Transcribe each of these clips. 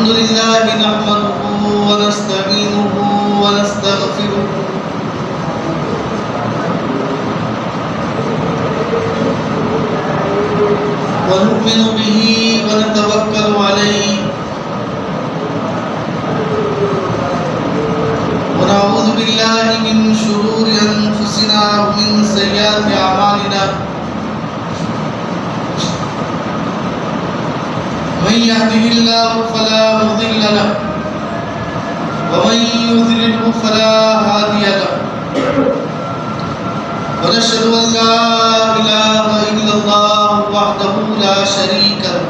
الحمد لله نحمده ونستعينه ونستغفره ونؤمن به ونتوكل عليه ونعوذ بالله من شرور أنفسنا ومن سيئات أعمالنا من يهده الله فلا مضل له ومن يضلل فلا هادي له ونشهد أن لا إله إلا الله وحده لا شريك له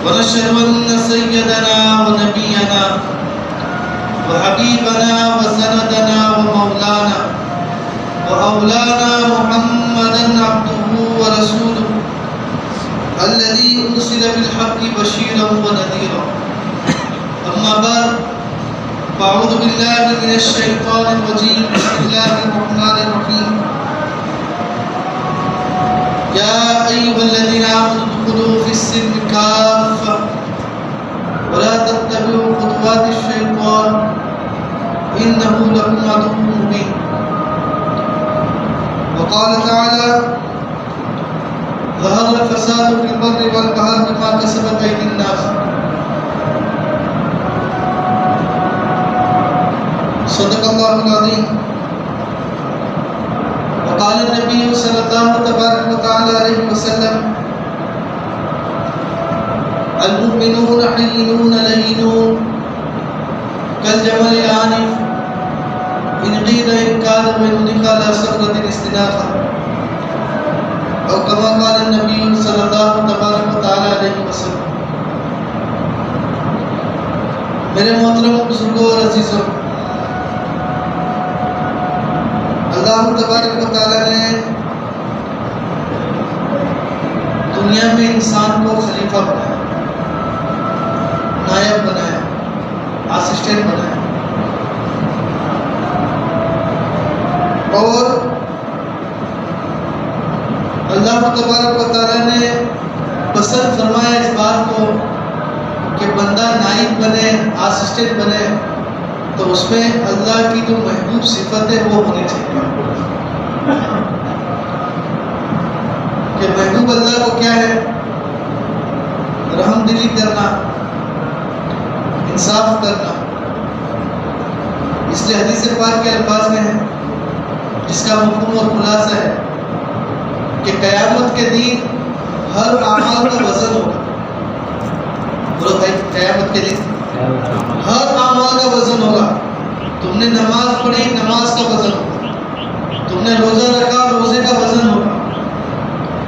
ونشهد أن سيدنا ونبينا وحبيبنا وسندنا ومولانا وأولانا محمدا عبده ورسوله الذي أرسل بالحق بشيرا ونذيرا أما بعد فأعوذ بالله من الشيطان الرجيم بسم الله الرحمن الرحيم يا أيها الذين آمنوا ادخلوا في السلم كافة ولا تتبعوا خطوات الشيطان إنه لكم عدو مبين وقال تعالى ظهر الفساد في البر والبحر بما كسبت أيدي الناس صدق الله العظيم وقال النبي صلى الله تبارك وتعالى عليه وسلم المؤمنون حينون لينون كالجمل العنف إن قيل إن كاد وإن نقل صخرة استناخا أو كما قال النبي صلى الله تبارك وتعالى عليه وسلم میرے محترم بزرگوں اور عزیزوں، اللہ تبارک و تعالیٰ نے دنیا میں انسان کو خلیفہ بنایا، نائب بنایا، اسسٹنٹ بنایا، اور اللہ تبارک و تعالیٰ نے پسند فرمایا اس بات کو کہ بندہ نائب بنے، اسسٹنٹ بنے، تو اس میں اللہ کی جو محبوب صفت ہے وہ ہونی چاہیے کہ محبوب اللہ کو کیا ہے؟ رحم دلی کرنا، انصاف کرنا۔ اس لیے حدیث پاک کے الفاظ میں ہے جس کا مفہوم اور خلاصہ ہے کہ قیامت کے دن ہر اعمال کا وزن ہوگا۔ بولو بھائی، قیامت کے دن ہر اعمال کا وزن ہوگا۔ تم نے نماز پڑھی، نماز کا وزن ہوگا۔ تم نے روزہ رکھا، روزے کا وزن ہوگا۔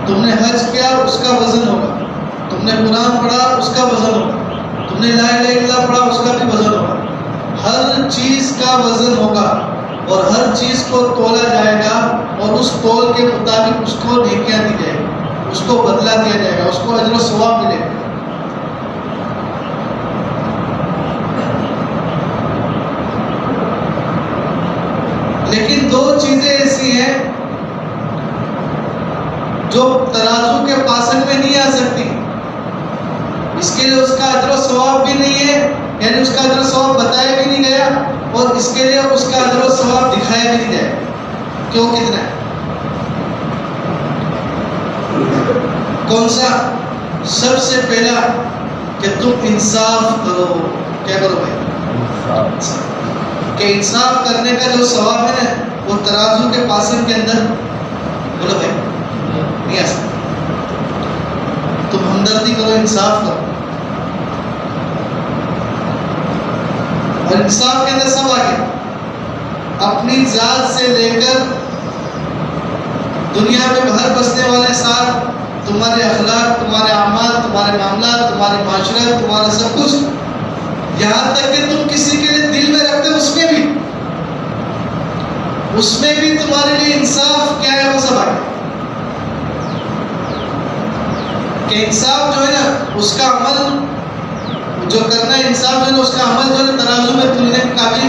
تم نے حج کیا، اس کا وزن ہوگا۔ تم نے قرآن پڑھا، اس کا وزن ہوگا۔ تم نے لا الہ الا اللہ پڑھا، اس کا بھی وزن ہوگا۔ ہر چیز کا وزن ہوگا اور ہر چیز کو تولا جائے گا، اور اس تول کے مطابق اس کو نیکیاں دی جائے گی، اس کو بدلہ دیا جائے گا، اس کو اجر و ثواب ملے گا۔ لیکن دو چیزیں ایسی ہیں جو ترازو کے پاسن میں نہیں آ سکتی، اس کے لیے اس کا اجر و ثواب بھی نہیں ہے، یعنی اس کا اجر و ثواب بتایا بھی نہیں گیا، اور اس کے لیے اس کا اجر و ثواب دکھایا بھی نہیں جائے۔ کیوں؟ کتنا ہے؟ کون سا؟ سب سے پہلا کہ تم انصاف کرو۔ کیا کرو بھائی؟ کہ انصاف کرنے کا جو ثواب ہے نا، وہ ترازو کے پاسن کے اندر، بولو بھائی، نہیں آ سکتا۔ تم ہمدردی کرو، انصاف کرو، اور انصاف کے اندر سب آگے، اپنی ذات سے لے کر دنیا میں باہر بسنے والے ساتھ، تمہارے اخلاق، تمہارے اعمال، تمہارے معاملات، تمہاری معاشرت، تمہارا سب کچھ، یہاں تک کہ تم کسی کے لیے دل میں رکھتے اس میں بھی تمہارے لیے انصاف کیا ہے؟ وہ سب آگے کہ انصاف جو ہے نا، اس کا عمل جو کرنا ہے، انصاف جو ہے اس کا عمل جو ہے ترازو میں تلنے کے قابل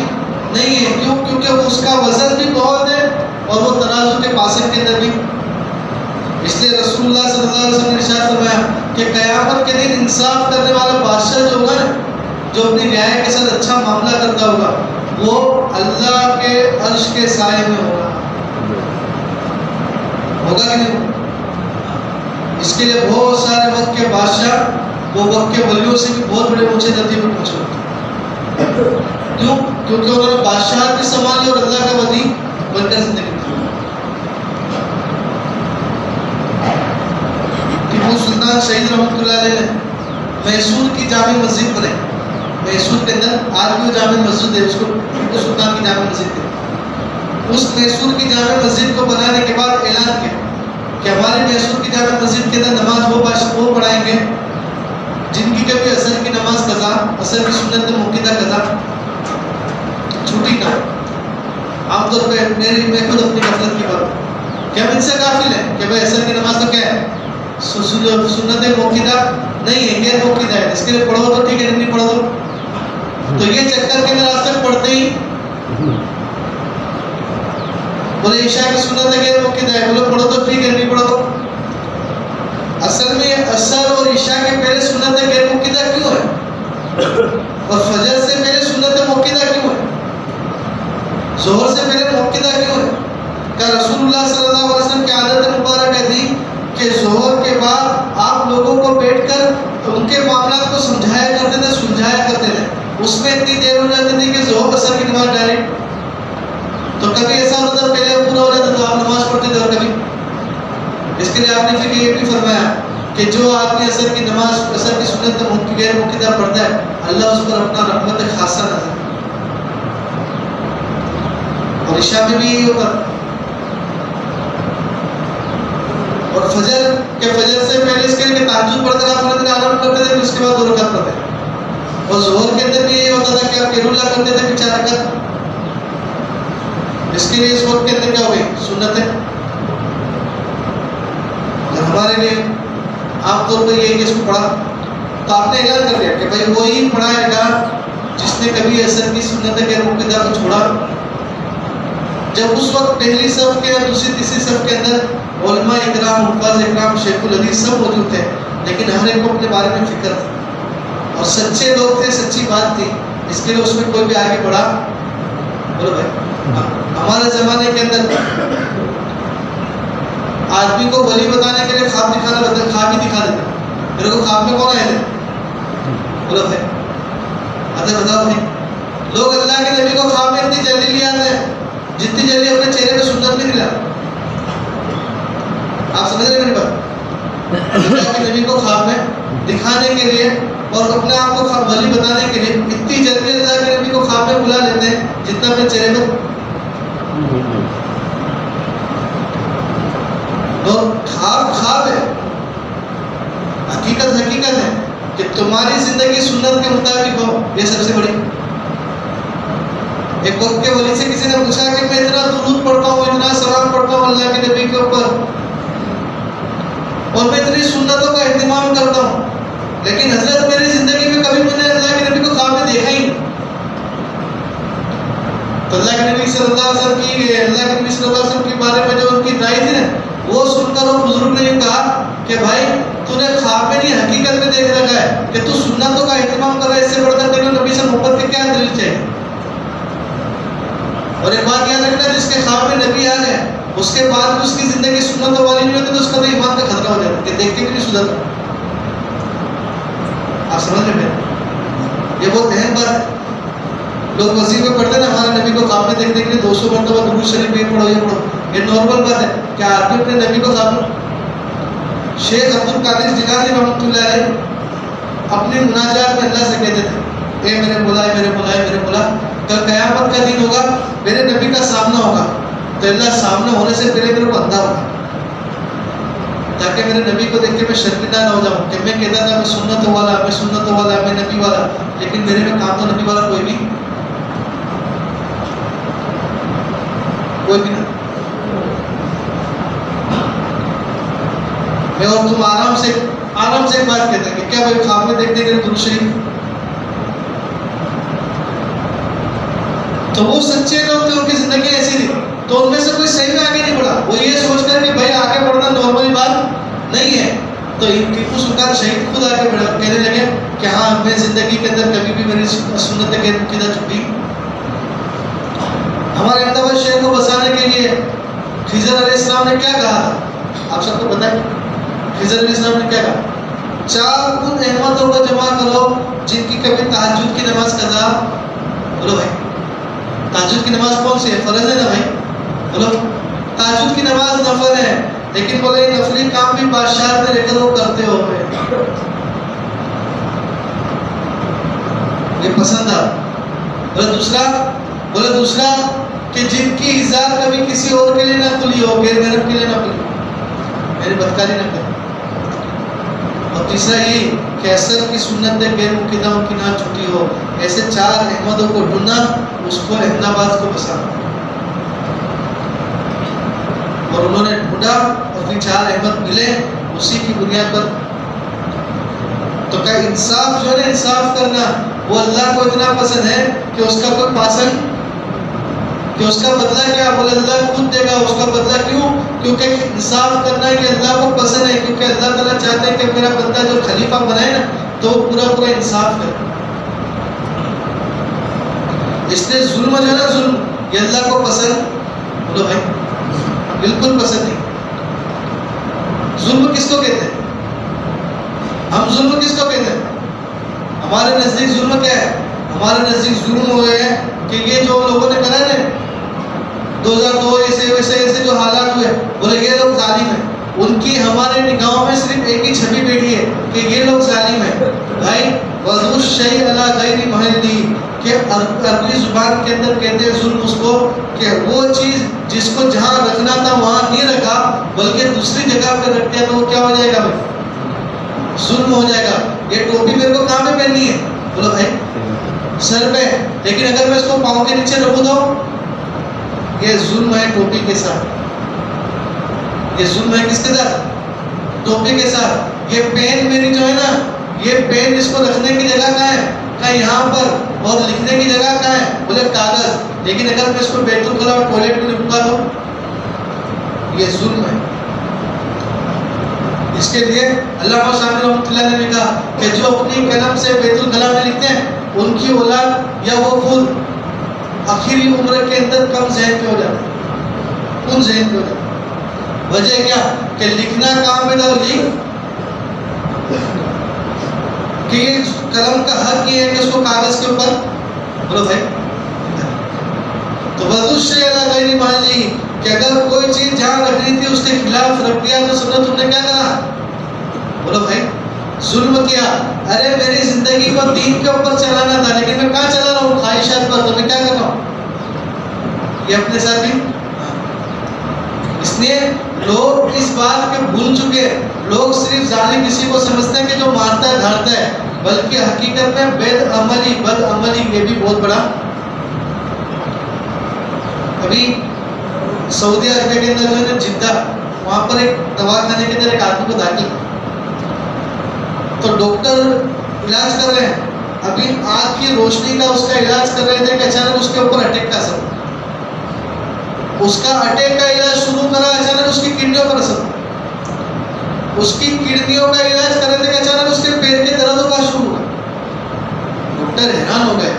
نہیں ہے۔ کیوں؟ کیونکہ اس کا وزن بھی بہت ہے اور وہ ترازو کے پاسن کے اندر بھی۔ اس لیے رسول اللہ صلی اللہ علیہ وسلم نے ارشاد فرمایا کہ قیامت کے دن انصاف کرنے والا بادشاہ جو ہوگا نا، جو اپنی رعایا کے ساتھ اچھا معاملہ کرتا ہوگا، وہ اللہ کے عرش کے سائے میں ہوگا کہ نہیں؟ اس کے لیے بہت سارے وقت کے بادشاہ وہ وقت کے ولیوں سے بھی بہت بڑے اونچے درجے پہ پہنچے. کیوں؟ کیونکہ انہوں نے بادشاہ بھی سنبھالی اور اللہ کا ولی بن کر زندگی کی. ٹیپو سلطان شہید رحمۃ اللہ علیہ نے میسور کی جامع مسجد بنائی. میسور کے اندر آج بھی جامع مسجد ہے، اس کو ٹیپو سلطان کی جامع مسجد ہے. اس میسور کی جامع مسجد کو بنانے کے بعد اعلان کیا کہ ہماری میسور کی جامع مسجد کے اندر نماز وہ پڑھائیں گے جن کی کبھی عصر کی نماز قضا، عصر کی سنت موقدہ قضا چھوٹی نہ. عام طور پہ میں خود اپنی غفلت کی بات کہ ہم ان سے قافل ہیں کہ بھائی عصر کی نماز تو کیا ہے، سنت موقدہ نہیں ہے، غیر موقدہ ہے، اس کے لیے پڑھو تو ٹھیک ہے، نہیں پڑھو تو یہ چکر کے اندر آج تک پڑھتے ہی بولے عشاء کی سنت ہے غیر موقدہ ہے، بولے پڑھو تو ٹھیک ہے، نہیں پڑھو تو. اصل میں عصر اور عشاء کے پہلے سنت غیر موقدہ کیوں ہے اور فجر سے پہلے سنت موقدہ کیوں ہے، ظہر سے پہلے موقدہ کیوں ہے؟ کہ رسول اللہ صلی اللہ علیہ وسلم کی عادت مبارک تھی کہ ظہر کے بعد آپ لوگوں کو بیٹھ کر ان کے معاملات کو سمجھایا کرتے تھے، سمجھایا کرتے تھے. اس میں اتنی دیر ہو جاتی تھی کہ ظہر عصر کی نماز ڈائریکٹ، تو کبھی ایسا ہوتا تھا پہلے پورا ہو جاتا تو آپ نماز پڑھتے تھے، اور کبھی اس کے لیے آپ نے پھر یہ بھی فرمایا کہ جو آدمی عصر کی نماز، عصر کی سنت غیر موقدہ پڑھتا ہے، اللہ اس پر اپنا رحمت خاصہ نظر. اور عشاء میں بھی یہی ہوتا تھا. اور فجر سے پہلے اس کے لیے تہجد پڑھ کر آپ تھوڑے دیر آرام کرتے تھے، پھر اس کے بعد 2 رکعت پڑھتے. اور ظہر کے اندر بھی یہی ہوتا تھا کہ آپ قیلولہ کرتے تھے، پھر 4 رکعت. اس کے لیے اس وقت کے اندر کیا ہو گئی سنت ہے. ہمارے لیے عام طور پر یہ کہ اس کو پڑھا تو آپ نے اعلان کر دیا کہ بھائی وہی پڑھائے گا جس نے کبھی عصر کی سنت غیر موقدہ کو چھوڑا. جب اس وقت پہلی صف کے اور دوسری تیسری صف کے اندر علماء اکرام، حفاظ اکرام، شیخ الحدیث سب موجود تھے، لیکن ہر ایک کو اپنے بارے میں فکر تھی اور سچے لوگ تھے، سچی بات تھی. اس کے لیے اس میں کوئی بھی آگے بڑھا. بولو بھائی، ہمارے زمانے کے اندر آدمی کو ولی بتانے کے لیے خواب ہی دکھا دیتے. میرے کو خواب میں کون آئے تھے؟ بولو بھائی، بتاؤ بھائی. لوگ اللہ کے نبی کو خواب میں اتنی جلدی لے آتے ہیں جتنی جلدی اپنے چہرے پہ سنت نہیں دلا. آپ سمجھ رہے میری بات؟ اللہ کے نبی کو خواب میں دکھانے کے لیے اور اپنے آپ کو ولی بتانے کے لیے اتنی جلدی اللہ کے نبی کو خواب میں بلا لیتے ہیں جتنا اپنے چہرے پہ. اور خواب ہے، حقیقت ہے کہ تمہاری زندگی سنت کے مطابق ہو. یہ سب سے بڑی. ایک وقت کے ولی سے کسی نے پوچھا کہ میں اتنا درود پڑھتا ہوں، اتنا سلام پڑھتا ہوں اللہ کے نبی کے اوپر، اور میں اتنی سنتوں کا اہتمام کرتا ہوں، لیکن حضرت میری زندگی میں کبھی میں نے اللہ کے نبی کو خواب میں دیکھا ہی نہیں. تو اللہ کے نبی صلی اللہ علیہ وسلم کے بارے میں جو ان کی رائے تھی نا، وہ سن کر وہ بزرگ نے یہ کہا کہ بھائی تو نے خواب میں نہیں حقیقت میں دیکھ رکھا ہے کہ تو سنتوں کا اہتمام کر رہا ہے، اس سے بڑھ کر تیرے نبی سے محبت کی کیا دلیل چاہیے. اور ایک بات یاد رکھنا، جس کے خواب میں نبی آ گئے اس کے بعد بھی اس کی زندگی سنتوں والی نہیں ہوتی تو اس کا تو ایمان کا خطرہ ہو جاتا ہے کہ دیکھ کے بھی نہیں سدھرتا. آپ سمجھ رہے ہیں؟ یہ بہت اہم بات ہے. لوگ وظیفے پڑھتے ہیں نا، ہمارے نبی کو خواب میں دیکھنے کے لیے 200 مرتبہ درود شریف یہ پڑھو یہ پڑھو. یہ نارمل بات ہے کہ آدمی اپنے نبی کو خواب میں. شیخ عبد القادر جیلانی رحمۃ اللہ علیہ اپنی مناجات میں اللہ سے کہتے تھے، اے میرے مولا، اے میرے مولا، اے میرے مولا، کل قیامت کا دن ہوگا، میرے نبی کا سامنا ہوگا، تو اللہ سامنے ہونے سے پہلے میرے کو اندھا ہوگا تاکہ میرے نبی کو دیکھ کے میں شرمندہ نہ ہو جاؤں کہ میں کہتا تھا میں سنتوں والا، میں نبی والا، لیکن میرے میں کام تو نبی والا کوئی بھی نہیں. میں اور تم آرام سے ایک بات کہتا ہے کہ کیا بھائی خواب میں دیکھنے کے لیے درود شریف. تو وہ سچے لوگ تھے، ان کی زندگی ایسی تھی، تو ان میں سے کوئی صحیح میں آگے نہیں بڑھا. وہ یہ سوچ کر کہ بھائی آگے بڑھنا نارمل بات نہیں ہے، تو ٹیپو سلطان شہید خود آ کے کہنے لگے کہ ہاں میں زندگی کے اندر کبھی بھی میری سنت غیر مقیدہ چھٹی. ہمارے احمد آباد شہر کو بسانے کے لیے خضر علیہ السلام نے کیا کہا تھا؟ آپ سب کو پتہ ہے خضر علیہ السلام نے کیا کہا؟ 4 ان احمدوں کو جمع کرو جن کی کبھی تہجد کی نماز قضا. بولو بھائی تہجد کی نماز کون سی ہے؟ فرض ہے نا بھائی. بولو تہجد کی نماز نفل ہے لیکن بولے نفلی کام بھی بادشاہ میں رہ کر وہ کرتے ہو گئے. یہ پسند آ. بولے دوسرا کہ جن کی ازار کبھی کسی اور کے لیے نہ کھلی ہو, غیر محرم کے لیے نہ کھلی ہو, میری بدکاری نہ کرے. اور تیسرا یہ کہ اثر کی سنت غیر مقیدہ کی نہ چھٹی ہو. ایسے 4 احمدوں کو ڈھونڈنا, اس کو احمد آباد کو بسانا. اور انہوں نے ڈھونڈا اور پھر 4 احمد ملے اسی کی بنیاد پر. تو کیا انصاف جو ہے نا, انصاف کرنا وہ اللہ کو اتنا پسند ہے کہ اس کا کوئی پاسن کہ اس کا بدلہ کیا؟ بولے اللہ خود دے گا. اس کا بدلہ کیوں؟ کیونکہ انصاف کرنا ہے کہ اللہ کو پسند ہے, کیونکہ اللہ تعالیٰ چاہتے ہیں کہ میرا بندہ جو خلیفہ بنائے نا تو وہ پورا انصاف کرے. اس لیے ظلم جو ہے نا, ظلم یہ اللہ کو پسند بولو بھائی بالکل پسند نہیں. ظلم کس کو کہتے ہیں؟ ہم ظلم کس کو کہتے ہیں؟ ہمارے نزدیک ظلم کیا ہے؟ ہمارے نزدیک ظلم ہو گئے ہیں کہ یہ جو لوگوں نے کرا ہے 2002 ایسے جو حالات ہوئے, بولے یہ لوگ ظالم ہیں. ان کی ہمارے نگاہوں میں صرف ایک ہی چھوی بیٹھی ہے کہ یہ لوگ ظالم ہیں. بھائی وضع الشیء علی غیر محلہ, کہ عربی زبان کے اندر کہتے ہیں ظلم اس کو کہ وہ چیز جس کو جہاں رکھنا تھا وہاں نہیں رکھا بلکہ دوسری جگہ پہ رکھ دیا تو وہ کیا ہو جائے گا بھائی؟ ظلم ہو جائے گا. یہ ٹوپی میرے کو کہاں پہ پہننی ہے؟ بولو بھائی سر پہ, لیکن اگر میں اس کو پاؤں کے نیچے رکھوں تو یہ ظلم ہے ٹوپی کے ساتھ. یہ ظلم ہے کس کے ساتھ؟ ٹوپی کے ساتھ. یہ پین میری جو ہے نا, یہ پین اس کو رکھنے کی جگہ کہاں ہے؟ کہاں یہاں پر. اور لکھنے کی جگہ کہاں ہے؟ بولے کاغذ. لیکن اگر میں اس کو بیت الخلا اور ٹوائلٹ میں لکھوں گا تو یہ ظلم ہے. اس کے لیے علامہ شامی رحمۃ اللہ نے لکھا کہ جو اپنی قلم سے بیت الخلا میں لکھتے ہیں ان کی اولاد یا وہ خود آخری عمر کے اندر کم ذہن کے ہو جاتے ہیں, کم ذہن کے ہو جاتے ہیں. وجہ کیا؟ کہ لکھنا کام ہے تو لکھ, کہ یہ قلم کا حق یہ ہے کہ اس کو کاغذ کے اوپر بولو بھائی. تو وضع الشیء علی غیر محلہ, کہ اگر کوئی چیز جہاں رکھنی تھی اس کے خلاف رکھ دیا تو سمجھو تم نے کیا کرا؟ بولو بھائی ظلم کیا. ارے میری زندگی کو دین کے اوپر چلانا تھا لیکن میں کہاں چلا رہا ہوں؟ خواہشات پر. تو میں کیا کر رہا ہوں؟ یہ اپنے ساتھ بھی. اس لیے لوگ اس بات کے بھول چکے. لوگ صرف ظالم کسی کو سمجھتے ہیں کہ جو مارتا ہے دھاڑتا ہے, بلکہ حقیقت میں بد عملی یہ بھی بہت بڑا. ابھی سعودی عربیہ کے اندر جو ہے نا جدہ, وہاں پر ایک دواخانے کے اندر ایک آدمی کو داخل, تو ڈاکٹر علاج کر رہے ہیں. ابھی آنکھ کی روشنی کا اس کا علاج کر رہے تھے کہ اچانک اس کے اوپر اٹیک کا اثر. اس کا اٹیک کا علاج شروع کرا, اچانک اس کی کڈنیوں پر اثر. اس کی کڈنیوں کا علاج کر رہے تھے کہ اچانک اس کے پیر کے درد کا شروع ہوا. ڈاکٹر حیران ہو گئے,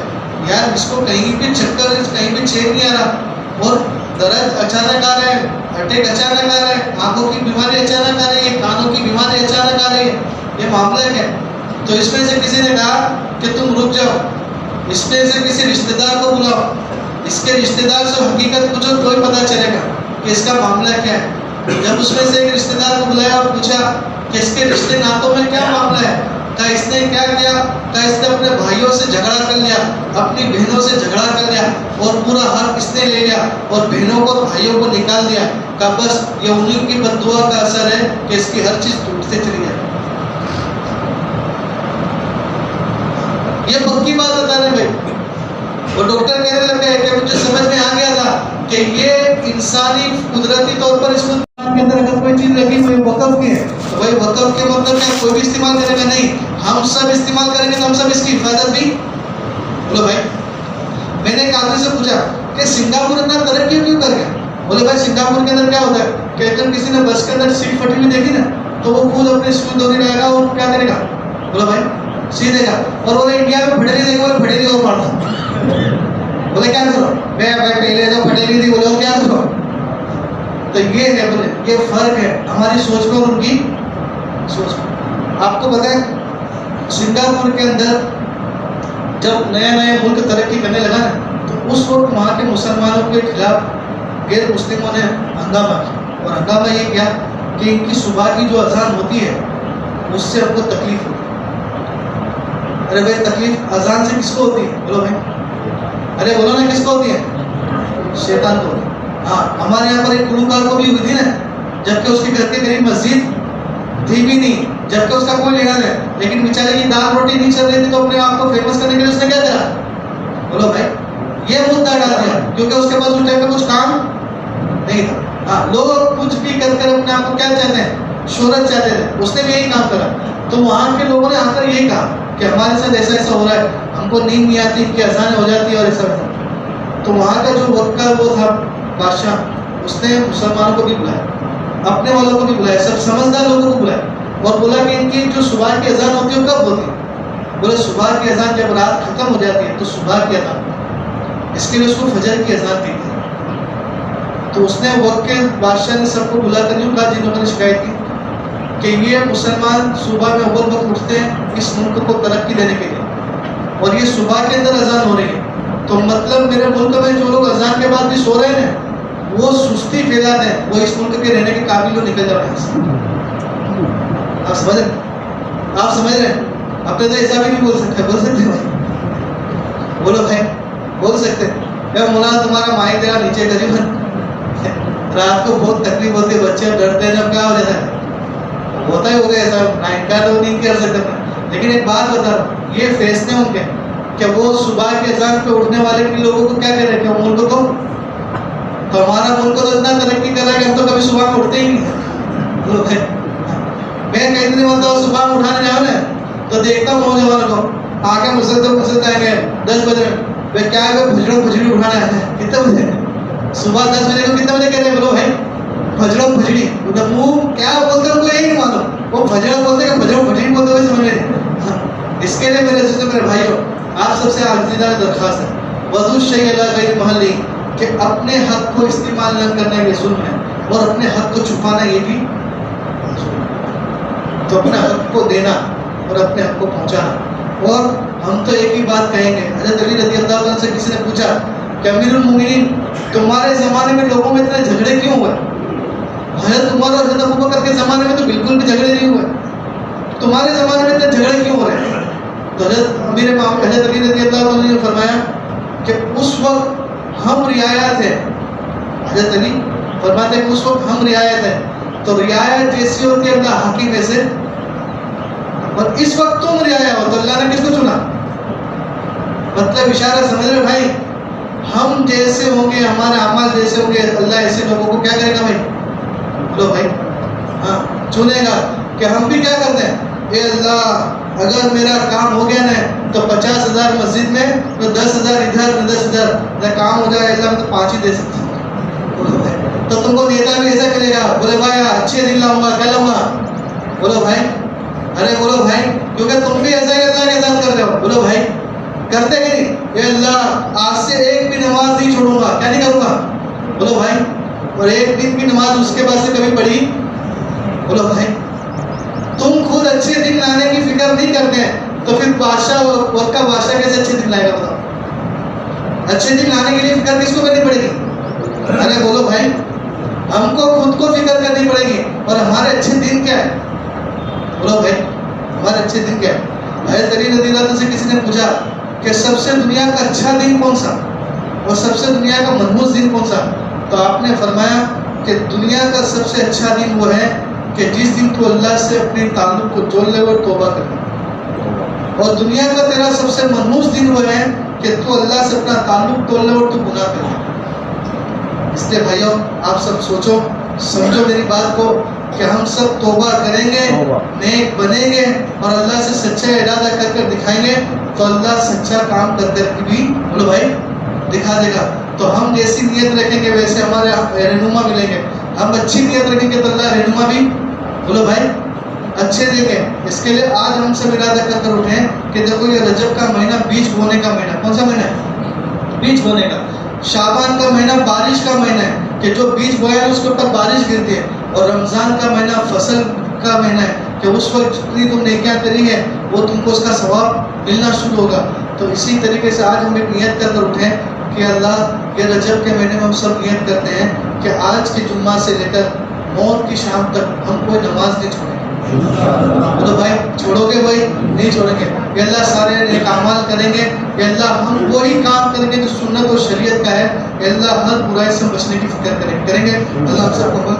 یار اس کو کہیں بھی چکر, کہیں بھی چین نہیں آ رہا, اور درد اچانک آ رہے ہیں, اٹیک اچانک آ رہے ہیں, آنکھوں کی بیماری اچانک آ رہی ہے, کانوں کی بیماری اچانک آ رہی ہے. یہ معاملہ کیا ہے؟ تو اس میں سے کسی نے کہا کہ تم رک جاؤ, اس میں سے کسی رشتہ دار کو بلاؤ, اس کے رشتہ دار سے حقیقت پوچھو تو ہی پتہ چلے گا کہ اس کا معاملہ کیا ہے. جب اس میں سے ایک رشتہ دار کو بلایا اور پوچھا کہ اس کے رشتے ناتوں میں کیا معاملہ ہے, کہا اس نے کیا کیا, کہا اس نے اپنے بھائیوں سے جھگڑا کر لیا, اپنی بہنوں سے جھگڑا کر لیا, اور پورا حق اس نے لے لیا اور بہنوں کو بھائیوں کو نکال دیا. کہا بس یہ انہیں کی بد دعا کا اثر ہے کہ اس کی ہر چیز ٹوٹتے چلی جائے. یہ پکی بات بتا رہے بھائی. اور ڈاکٹر کہنے لگے کہ مجھے سمجھ میں آ گیا تھا کہ یہ انسانی قدرتی طور پر اس کے اندر اگر کوئی چیز لگی ہوئی وقف کی ہے تو بھائی وقف کے مطلب کیا کوئی بھی استعمال کرے گا نہیں, ہم سب استعمال کریں گے تو ہم سب اس کی حفاظت بھی. بولو بھائی میں نے ایک آدمی سے پوچھا کہ سنگاپور اتنا ترقی کیوں کر گیا؟ بولے بھائی سنگاپور کے اندر کیا ہوتا ہے کہ اگر کسی نے بس کے اندر سیٹ پھٹی ہوئی دیکھی نا تو وہ خود اپنی سوئی دھونی رہے گا اور کیا کرے گا؟ بولو بھائی سی دے گا. اور بولے انڈیا میں پھٹیلی دے گا, بولے پھٹیلی اور مارتا. بولے کیا کرو بھائی پہلے تو پھٹیلی تھی, بولے اور کیا کرو. تو یہ ہے بولے یہ فرق ہے ہماری سوچ میں اور ان کی سوچ میں. آپ کو پتہ ہے سنگاپور کے اندر جب نیا ملک ترقی کرنے لگا نا, تو اس وقت وہاں کے مسلمانوں کے خلاف غیر مسلموں نے ہنگامہ کیا. اور ہنگامہ یہ کیا کہ ان کی صبح کی جو اذان ہوتی ہے اس سے ہم کو تکلیف ہوتی ہے. ارے بھائی تکلیف اذان سے کس کو ہوتی ہے؟ بولو بھائی, ارے بولو نا کس کو ہوتی ہے؟ شیطان کو ہوتی ہے. ہاں ہمارے یہاں پر ایک گلوکار کو بھی ہوئی تھی نا, جبکہ اس کے گھر کے قریب مسجد تھی بھی نہیں, جبکہ اس کا کوئی لینا ہے, لیکن بیچارے کی دال روٹی نہیں چل رہی تھی, تو اپنے آپ کو فیمس کرنے کے لیے اس نے کیا کرا؟ بولو بھائی یہ مدعا ڈال دیا, کیونکہ اس کے پاس اس ٹائم پہ کچھ کام نہیں تھا. ہاں لوگ کچھ بھی کر کر اپنے آپ کو کیا چاہتے ہیں؟ شہرت چاہتے تھے. اس نے بھی یہی کام کرا. تو وہاں کے لوگوں نے آ کر یہی کہا کہ ہمارے ساتھ ایسا ایسا ہو رہا ہے, ہم کو نیند نہیں آتی, کہ اذانیں ہو جاتی ہے اور ایسا ویسا. تو وہاں کا جو ورکر وہ تھا بادشاہ, اس نے مسلمانوں کو بھی بلایا, اپنے والوں کو بھی بلایا, سب سمجھدار لوگوں کو بلایا, اور بولا کہ ان کی جو صبح کی اذان ہوتی ہے وہ کب ہوتی ہے؟ بولے صبح کی اذان جب رات ختم ہو جاتی ہے تو صبح کی اذان, اس کے لیے اس کو فجر کی اذان کہتے ہیں. تو اس نے وقت کے بادشاہ نے سب کو بلا کر یوں کہا جنہوں نے شکایت کی کہ یہ مسلمان صبح میں اول وقت اٹھتے ہیں اس ملک کو ترقی دینے کے لیے, اور یہ صبح کے اندر اذان ہو رہی ہے, تو مطلب میرے ملک میں جو لوگ اذان کے بعد بھی سو رہے ہیں وہ سستی پھیلاتے ہیں, وہ اس ملک کے رہنے کے قابل نکل جا رہے ہیں. آپ سمجھ رہے ہیں؟ آپ سمجھ رہے ہیں؟ اپنے تو ایسا بھی نہیں بول سکتے. بول سکتے بھائی, بولو بھائی بول سکتے. مولانا تمہارا مائی تیرا نیچے قریب رات کو بہت تکلیف ہوتی ہے, بچے ڈرتے ہیں, اب کیا ہو جاتا ہے, ہوتا ہی ہوگا ایسا, نائٹ کا تو نہیں کر سکتے. لیکن ایک بات بتا رہا ہوں, یہ فیصلے ہوں گے کہ وہ صبح کے اذان پہ اٹھنے والے کے لوگوں کو کیا کریں کہ ملک کو, تو ہمارا ملک تو اتنا ترقی کر رہا ہے کہ ہم تو کبھی صبح میں اٹھتے ہی نہیں. میں کئی دن ہوتا ہوں صبح میں اٹھانے جاؤں نا تو دیکھتا ہوں نوجوانوں کو آگے مسجد آئیں گے 10 بجے, میں کیا ہے بھجڑی اٹھانے آتے ہیں کتنے بجے, صبح 10 بجے کو کتنے بجے کہہ رہے ہیں؟ بولو بھائی بھجڑی منہ کیا بولتے ہیں ان کو یہی نہیں معلوم, وہ بھجڑا بولتے ہیں کہ بھجڑی بولتے ہوئے سمجھ رہے. اس کے لیے میرے بھائیوں آپ سب سے عزیزانہ درخواست ہے, وضو شیء لا غیر محلی, کہ اپنے حق کو استعمال نہ کرنا یہ ظلم ہے, اور اپنے حق کو چھپانا یہ بھی ظلم ہے. تو اپنے حق کو دینا اور اپنے حق کو پہنچانا. اور ہم تو ایک ہی بات کہیں گے, حضرت علی رضی اللہ عنہ سے کسی نے پوچھا کہ امیر المومنین تمہارے زمانے میں لوگوں میں اتنے جھگڑے کیوں ہوئے؟ حضرت عمر اور حضرت ابوبکر کے زمانے میں تو بالکل بھی جھگڑے نہیں ہوئے, تمہارے زمانے میں اتنے جھگڑے کیوں ہو رہے ہیں؟ تو حضرت علی رضی اللہ عنہ نے فرمایا کہ اس وقت ہم رعایت ہیں. حضرت علی فرماتے ہیں کہ اس وقت ہم رعایت ہیں, تو رعایت جیسی ہوتی ہے اللہ حکیم ایسے, اور اس وقت تم رعایت ہو تو اللہ نے کس کو چنا؟ مطلب اشارہ سمجھ رہے بھائی, ہم جیسے ہوں گے, ہمارے اعمال جیسے ہوں گے, اللہ ایسے لوگوں کو کیا کرے گا بھائی؟ بولو بھائی ہاں چنے گا. کہ ہم بھی کیا کرتے ہیں, اے اللہ اگر میرا کام ہو گیا نا تو 50,000 مسجد میں, تو 10,000 ادھر, 10,000 کام ہو جائے اللہ میں تو 5 ہی دے سکتا ہوں. تو تم کو نیتا بھی ایسا کرے گا, بولے بھائی اچھے دن لاؤں گا, کیا لاؤں گا؟ بولو بھائی, ارے بولو بھائی, کیونکہ تم بھی ایسا ہی اللہ کے ساتھ کر رہے ہو. بولو بھائی کرتے کہ نہیں, اے اللہ آج سے ایک بھی نماز نہیں چھوڑوں گا, کیا نہیں کروں گا؟ بولو بھائی, اور ایک دن بھی نماز اس کے بعد سے کبھی پڑھی؟ بولو بھائی تم خود اچھے دن لانے کی فکر نہیں کرتے ہیں, تو پھر بادشاہ وقت کا بادشاہ کیسے اچھے دن لائے گا؟ بتاؤ, اچھے دن لانے کے لیے فکر کس کو کرنی پڑے گی؟ ارے بولو بھائی ہم کو خود کو فکر کرنی پڑے گی, اور ہمارے اچھے دن کیا ہے؟ بولو بھائی ہمارے اچھے دن کیا ہے؟ حضرت علی رضی اللہ عنہ سے کسی نے پوچھا کہ سب سے دنیا کا اچھا دن کون سا اور سب سے دنیا کا منحوس دن کون سا؟ تو آپ نے فرمایا کہ دنیا کا سب سے اچھا دن وہ ہے کہ جس دن تو اللہ سے اپنے تعلق کو جوڑ لے اور توبہ کر لے, اور دنیا کا تیرا سب سے منحوس دن وہ ہے کہ تو اللہ سے اپنا تعلق توڑ لے اور تو گناہ کر لے. اس لیے بھائیوں آپ سب سوچو سمجھو میری بات کو کہ ہم سب توبہ کریں گے, نیک بنیں گے, اور اللہ سے سچا ارادہ کر کر دکھائیں گے, تو اللہ سچا کام کر کر بھی بولو بھائی دکھا دے گا. تو ہم جیسی نیت رکھیں گے ویسے ہمارے رہنما ملیں گے, ہم اچھی نیت رکھیں گے تو اللہ رہنما بھی بولو بھائی اچھے دیں گے. اس کے لیے آج ہم سب ارادہ کر کر اٹھیں کہ دیکھو یہ رجب کا مہینہ بیج بونے کا مہینہ. کون سا مہینہ ہے؟ بیج بونے کا. شعبان کا مہینہ بارش کا مہینہ ہے کہ جو بیج بویا ہے اس کے اوپر بارش گرتی ہے. اور رمضان کا مہینہ فصل کا مہینہ ہے کہ اس وقت جتنی تم نیکیاں کری ہے وہ تم کو اس کا ثواب ملنا شروع ہوگا. تو اسی طریقے سے آج ہم ایک نیت کر کر اٹھیں کہ اللہ یہ رجب کے مہینے میں ہم سب نیت کرتے ہیں کہ آج کے جمعہ سے لے کر موت کی شام تک ہم کوئی نماز نہیں چھوڑیں گے. بولو بھائی چھوڑو گے؟ بھائی نہیں چھوڑیں گے. یہ اللہ سارے نیک اعمال کریں گے. یہ اللہ ہم وہی کام کریں گے جو سنت اور شریعت کا ہے. یہ اللہ ہر برائی سے بچنے کی فکر کریں گے. اللہ ہم سب کو